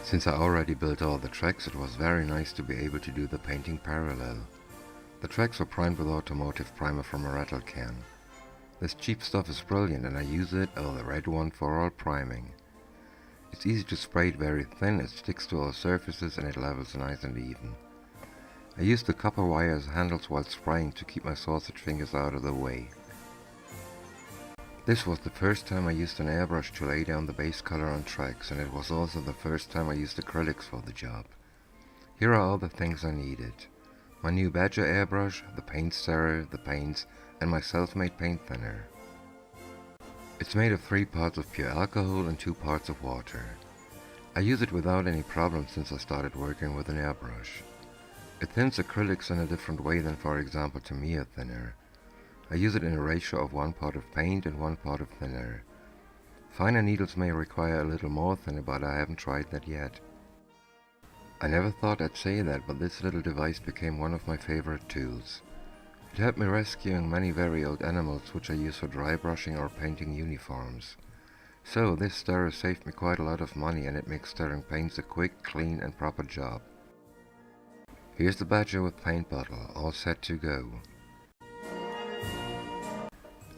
Since I already built all the tracks, it was very nice to be able to do the painting parallel. The tracks were primed with automotive primer from a rattle can. This cheap stuff is brilliant and I use it, the red one, for all priming. It's easy to spray it very thin, it sticks to all surfaces and it levels nice and even. I used the copper wire as handles while spraying to keep my sausage fingers out of the way. This was the first time I used an airbrush to lay down the base color on tracks, and it was also the first time I used acrylics for the job. Here are all the things I needed. My new Badger airbrush, the paint stirrer, the paints, and my self-made paint thinner. It's made of 3 parts of pure alcohol and 2 parts of water. I use it without any problem since I started working with an airbrush. It thins acrylics in a different way than, for example, Tamiya thinner. I use it in a ratio of 1 part of paint and 1 part of thinner. Finer needles may require a little more thinner, but I haven't tried that yet. I never thought I'd say that, but this little device became one of my favorite tools. It helped me rescuing many very old animals which I use for dry brushing or painting uniforms. So this stirrer saved me quite a lot of money and it makes stirring paints a quick, clean and proper job. Here's the Badger with paint bottle, all set to go.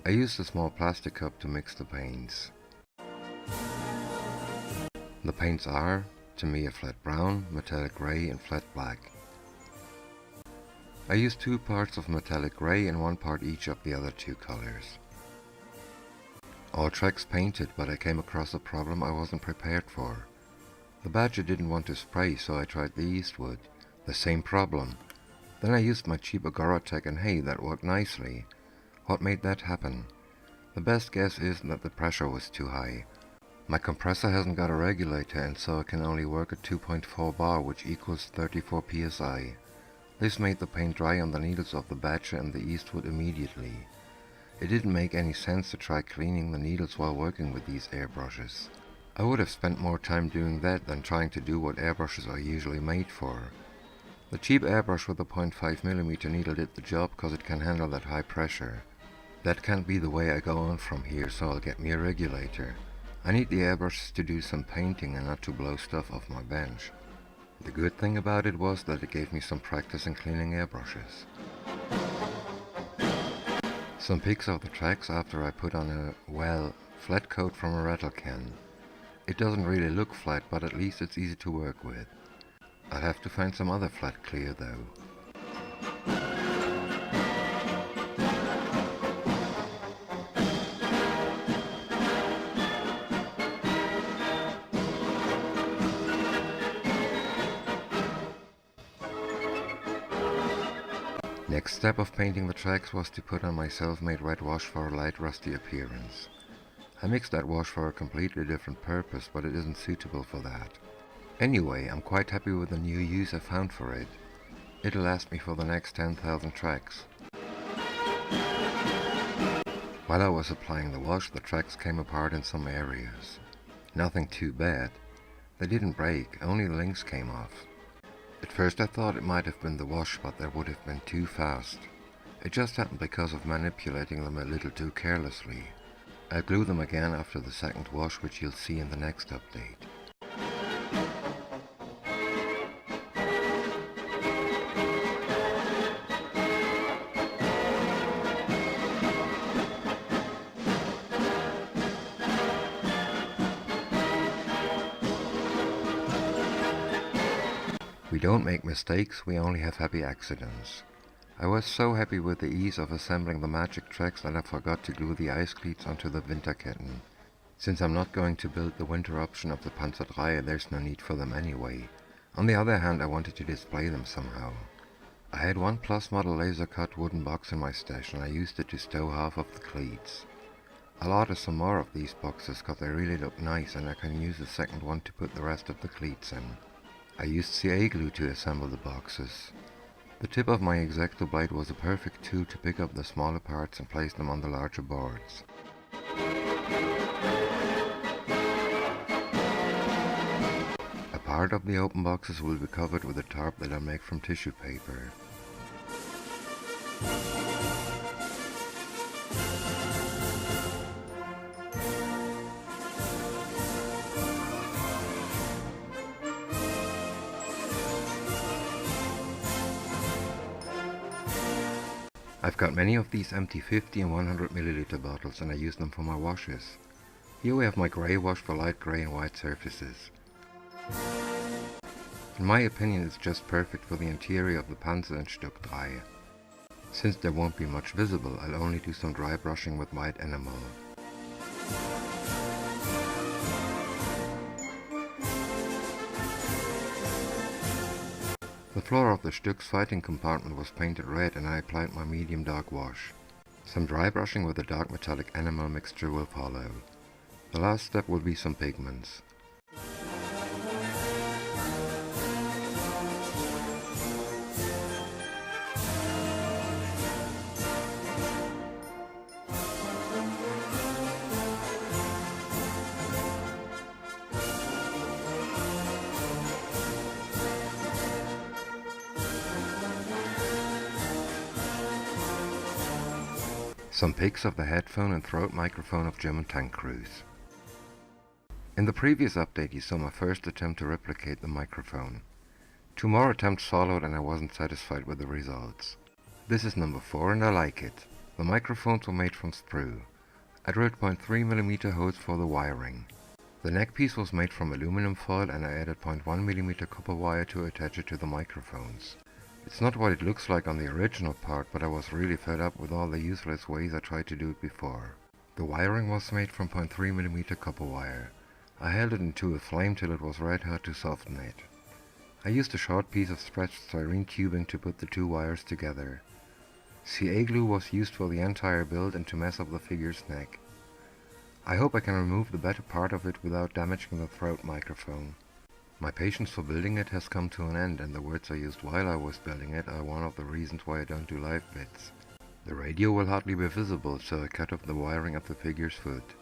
I used a small plastic cup to mix the paints. The paints are, to me, a flat brown, metallic grey and flat black. I used 2 parts of metallic grey and 1 part each of the other 2 colors. All tracks painted, but I came across a problem I wasn't prepared for. The Badger didn't want to spray, so I tried the Eastwood. The same problem. Then I used my cheap Agorotech and hey, that worked nicely. What made that happen? The best guess is that the pressure was too high. My compressor hasn't got a regulator and so I can only work at 2.4 bar, which equals 34 psi. This made the paint dry on the needles of the Badger and the Eastwood immediately. It didn't make any sense to try cleaning the needles while working with these airbrushes. I would have spent more time doing that than trying to do what airbrushes are usually made for. The cheap airbrush with a 0.5mm needle did the job because it can handle that high pressure. That can't be the way I go on from here, so I'll get me a regulator. I need the airbrushes to do some painting and not to blow stuff off my bench. The good thing about it was that it gave me some practice in cleaning airbrushes. Some pics of the tracks after I put on a, flat coat from a rattle can. It doesn't really look flat, but at least it's easy to work with. I'll have to find some other flat clear though. Next step of painting the tracks was to put on my self-made red wash for a light rusty appearance. I mixed that wash for a completely different purpose, but it isn't suitable for that. Anyway, I'm quite happy with the new use I found for it. It'll last me for the next 10,000 tracks. While I was applying the wash, the tracks came apart in some areas. Nothing too bad. They didn't break, only the links came off. At first I thought it might have been the wash, but that would have been too fast. It just happened because of manipulating them a little too carelessly. I'll glue them again after the second wash, which you'll see in the next update. We don't make mistakes, we only have happy accidents. I was so happy with the ease of assembling the magic tracks that I forgot to glue the ice cleats onto the Winterketten. Since I'm not going to build the winter option of the Panzerreihe, there's no need for them anyway. On the other hand, I wanted to display them somehow. I had one Plus model laser cut wooden box in my stash and I used it to stow half of the cleats. I'll order some more of these boxes because they really look nice and I can use the second one to put the rest of the cleats in. I used CA glue to assemble the boxes. The tip of my X-Acto blade was a perfect tool to pick up the smaller parts and place them on the larger boards. A part of the open boxes will be covered with a tarp that I make from tissue paper. I've got many of these empty 50 and 100 milliliter bottles and I use them for my washes. Here we have my grey wash for light grey and white surfaces. In my opinion it's just perfect for the interior of the Panzer and Stück 3. Since there won't be much visible, I'll only do some dry brushing with white enamel. The floor of the Stück's fighting compartment was painted red and I applied my medium dark wash. Some dry brushing with a dark metallic enamel mixture will follow. The last step will be some pigments. Some pics of the headphone and throat microphone of German tank crews. In the previous update you saw my first attempt to replicate the microphone. 2 more attempts followed and I wasn't satisfied with the results. This is number 4 and I like it. The microphones were made from sprue. I drilled 0.3mm holes for the wiring. The neck piece was made from aluminum foil and I added 0.1mm copper wire to attach it to the microphones. It's not what it looks like on the original part, but I was really fed up with all the useless ways I tried to do it before. The wiring was made from 0.3mm copper wire. I held it into a flame till it was red hot to soften it. I used a short piece of stretched styrene tubing to put the 2 wires together. CA glue was used for the entire build and to mess up the figure's neck. I hope I can remove the better part of it without damaging the throat microphone. My patience for building it has come to an end and the words I used while I was building it are one of the reasons why I don't do live bits. The radio will hardly be visible, so I cut off the wiring at the figure's foot.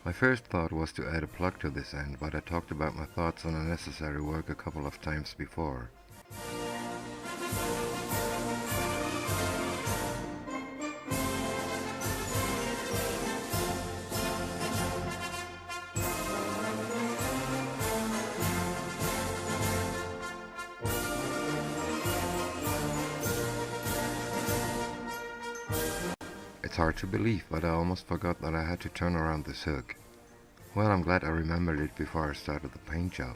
My first thought was to add a plug to this end, but I talked about my thoughts on unnecessary work a couple of times before. It's hard to believe, but I almost forgot that I had to turn around this hook. Well, I'm glad I remembered it before I started the paint job.